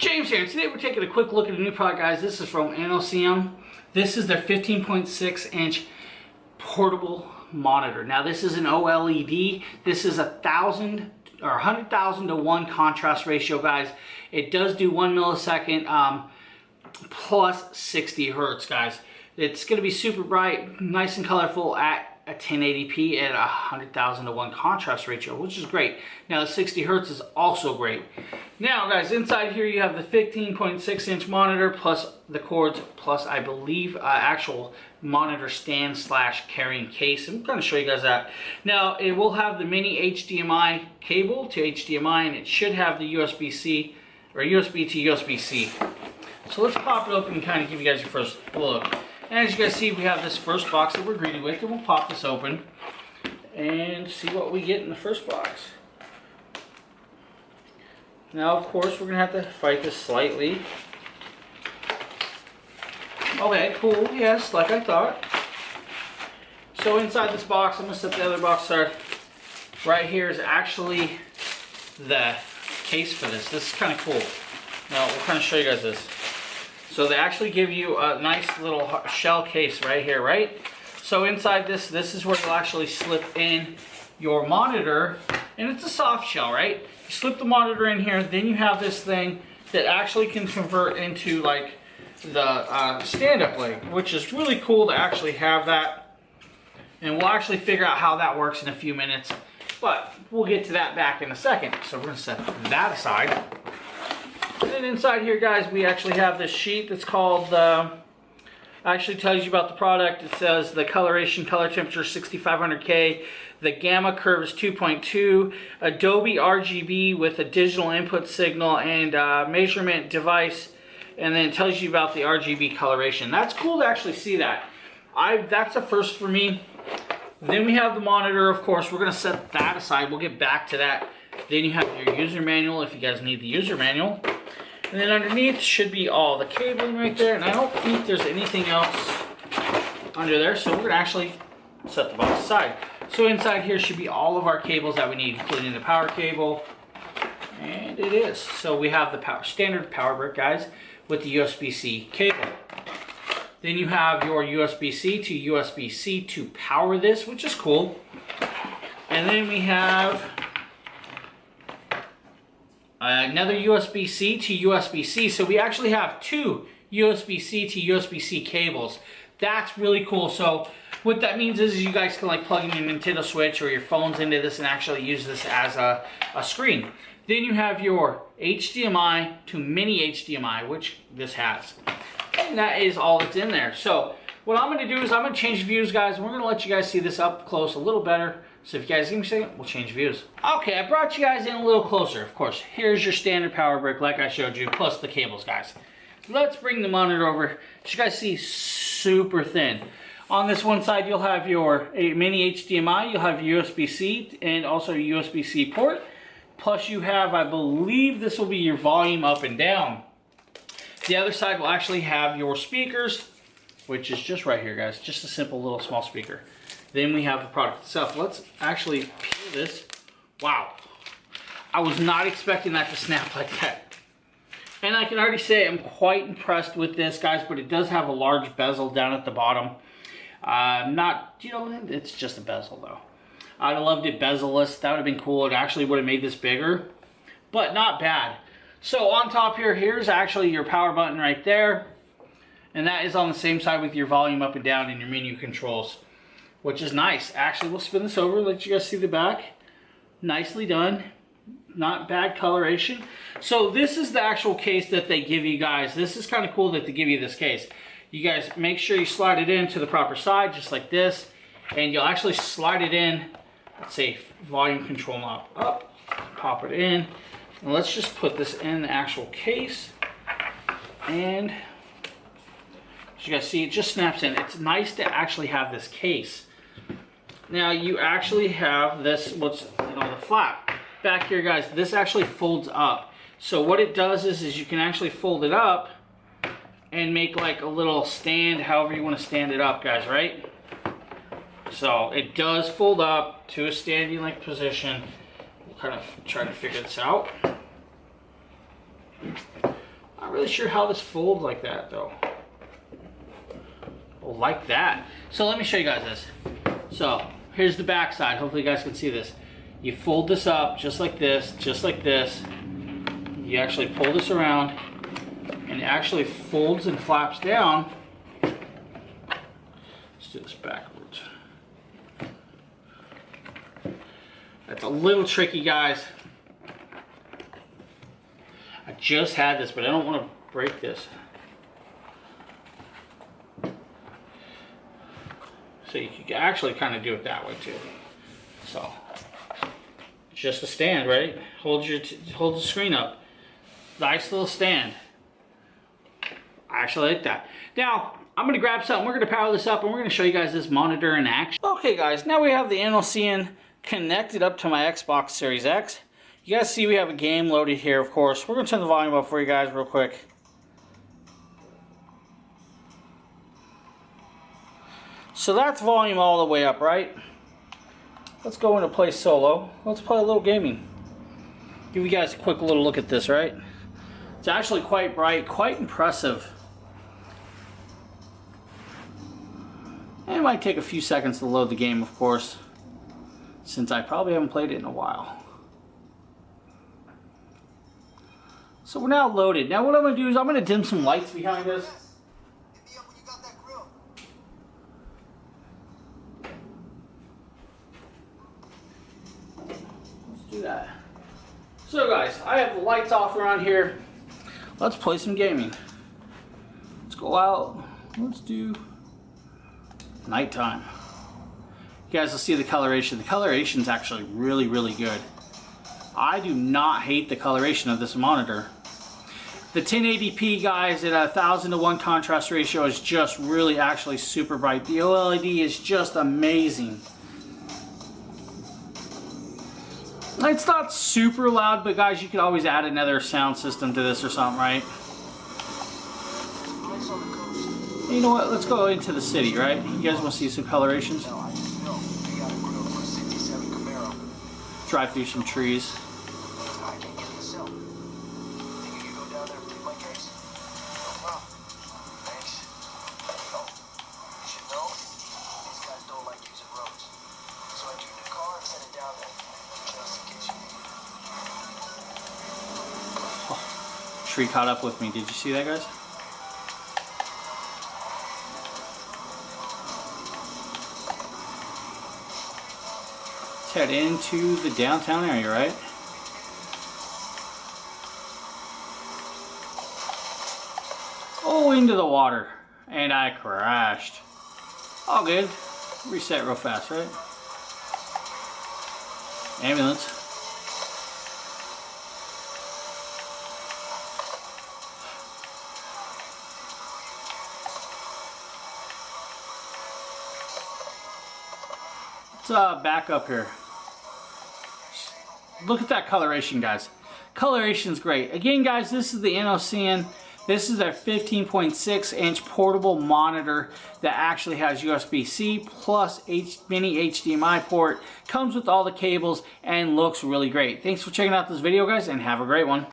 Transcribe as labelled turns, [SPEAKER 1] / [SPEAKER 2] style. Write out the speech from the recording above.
[SPEAKER 1] James here, and today we're taking a quick look at a new product, guys. This is from Innocn. This is their 15.6-inch portable monitor. Now this is an OLED. This is 100,000 to 1 contrast ratio, guys. It does do 1 millisecond plus 60 hertz, guys. It's going to be super bright, nice and colorful at a 1080p at 100,000 to 1 contrast ratio, which is great. Now the 60 hertz is also great. Now guys, inside here you have the 15.6-inch monitor plus the cords plus I believe actual monitor stand slash carrying case. I'm going to show you guys that. Now it will have the mini HDMI cable to HDMI, and it should have the USB-C or USB to USB-C. So let's pop it open and kind of give you guys your first look. And as you guys see, we have this first box that we're greeted with, and we'll pop this open and see what we get in the first box. Now, of course, we're going to have to fight this slightly. Okay, cool, yes, like I thought. So inside this box, I'm going to set the other box aside. Right here is actually the case for this. This is kind of cool. Now, we'll kind of show you guys this. So they actually give you a nice little shell case right here, right? So inside this is where you'll actually slip in your monitor, and it's a soft shell, right? You slip the monitor in here, then you have this thing that actually can convert into like the stand-up leg, which is really cool to actually have that. And we'll actually figure out how that works in a few minutes, but we'll get to that back in a second. So we're gonna set that aside. And inside here, guys, we actually have this sheet that's called, actually tells you about the product. It says the coloration, color temperature 6500K, the gamma curve is 2.2, Adobe RGB with a digital input signal and measurement device, and then it tells you about the RGB coloration. That's cool to actually see that. That's a first for me. Then we have the monitor, of course. We're going to set that aside. We'll get back to that. Then you have your user manual if you guys need the user manual. And then underneath should be all the cabling right there. And I don't think there's anything else under there. So we're going to actually set the box aside. So inside here should be all of our cables that we need, including the power cable. And it is. So we have the standard power brick, guys, with the USB-C cable. Then you have your USB-C to USB-C to power this, which is cool. And then we have another USB-C to USB-C. So we actually have two USB-C to USB-C cables. That's really cool. So what that means is you guys can like plug in your Nintendo Switch or your phones into this and actually use this as a screen. Then you have your HDMI to mini HDMI, which this has. And that is all that's in there. So what I'm going to do is I'm going to change views, guys. And we're going to let you guys see this up close a little better. So if you guys give me a second, we'll change views. Okay, I brought you guys in a little closer. Of course, here's your standard power brick like I showed you, plus the cables, guys. Let's bring the monitor over. As you guys see, super thin. On this one side, you'll have your mini HDMI, you'll have USB-C, and also a USB-C port. Plus you have, I believe this will be your volume up and down. The other side will actually have your speakers, which is just right here, guys. Just a simple little small speaker. Then we have the product itself. Let's actually peel this. Wow. I was not expecting that to snap like that. And I can already say I'm quite impressed with this, guys, but it does have a large bezel down at the bottom. Not, you know, it's just a bezel though. I'd have loved it bezel-less. That would have been cool. It actually would have made this bigger, but not bad. So on top here, here's actually your power button right there. And that is on the same side with your volume up and down and your menu controls, which is nice. Actually, we'll spin this over, let you guys see the back. Nicely done. Not bad coloration. So this is the actual case that they give you guys. This is kind of cool that they give you this case. You guys make sure you slide it in to the proper side, just like this. And you'll actually slide it in, let's say volume control knob up, pop it in. And let's just put this in the actual case. And as you guys see, it just snaps in. It's nice to actually have this case. Now you actually have this, what's, you know, the flap. Back here, guys, this actually folds up. So what it does is you can actually fold it up and make like a little stand, however you want to stand it up, guys, right? So it does fold up to a standing like position. We'll kind of try to figure this out. not really sure how this folds like that though. Oh, like that. So let me show you guys this. So here's the back side. Hopefully you guys can see this. You fold this up just like this, just like this. You actually pull this around and it actually folds and flaps down. Let's do this backwards. That's a little tricky, guys. I just had this, but I don't want to break this. So you can actually kind of do it that way too. So it's just a stand, right? Hold the screen up. Nice little stand. I actually like that. Now I'm gonna grab something. We're gonna power this up, and we're gonna show you guys this monitor in action. Okay, guys. Now we have the Innocn connected up to my Xbox Series X. You guys see we have a game loaded here, of course. We're gonna turn the volume up for you guys real quick. So that's volume all the way up, right? Let's go into play solo. Let's play a little gaming. Give you guys a quick little look at this, right? It's actually quite bright, quite impressive. And it might take a few seconds to load the game, of course, since I probably haven't played it in a while. So we're now loaded. Now what I'm going to do is I'm going to dim some lights behind us. Do that. So guys, I have the lights off around here. Let's play some gaming. Let's go out. Let's do nighttime. You guys will see the coloration. The coloration is actually really, really good. I do not hate the coloration of this monitor. The 1080p, guys, at 1000:1 contrast ratio is just really actually super bright. The OLED is just amazing. It's not super loud, but guys, you could always add another sound system to this or something, right? You know what? Let's go into the city, right? You guys want to see some colorations? Drive through some trees. Tree caught up with me. Did you see that, guys? Let's head into the downtown area, right? Oh, into the water. And I crashed. All good. Reset real fast, right? Ambulance. Let's back up here. Look at that coloration, guys. Coloration's great. Again, guys, this is the Innocn. This is a 15.6-inch portable monitor that actually has USB-C plus mini HDMI port. Comes with all the cables and looks really great. Thanks for checking out this video, guys, and have a great one.